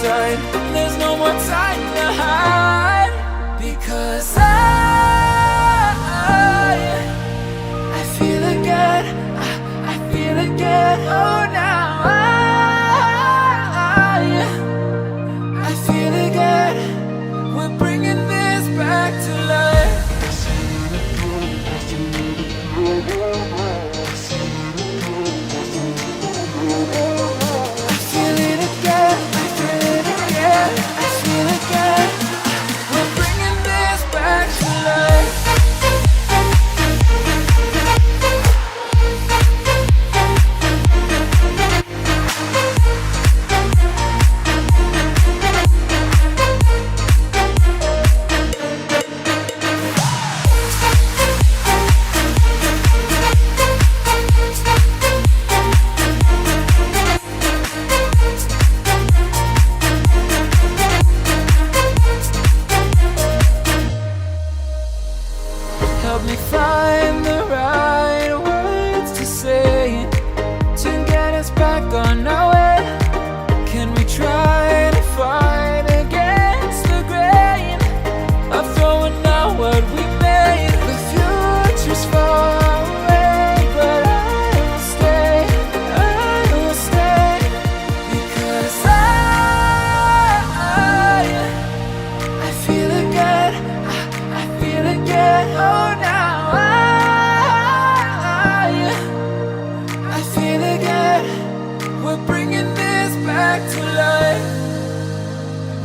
inside. There's no more time to hide, because I feel again, I feel again. Oh, now I feel again. We're bringing this back to life. I feel it again, I feel it again, I feel it again. We're bringing this back to life. Help me find the right words to say to get us back on our way. Can we try to fight against the grain of throwing out what we made? The future's far away, but I will stay, because I feel again, I feel again. Oh, now I feel again. We're bringing this back to life.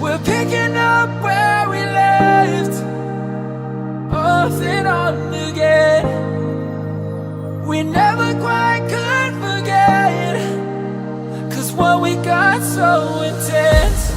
We're picking up where we left off and on again. We never quite could forget, 'cause what we got so intense.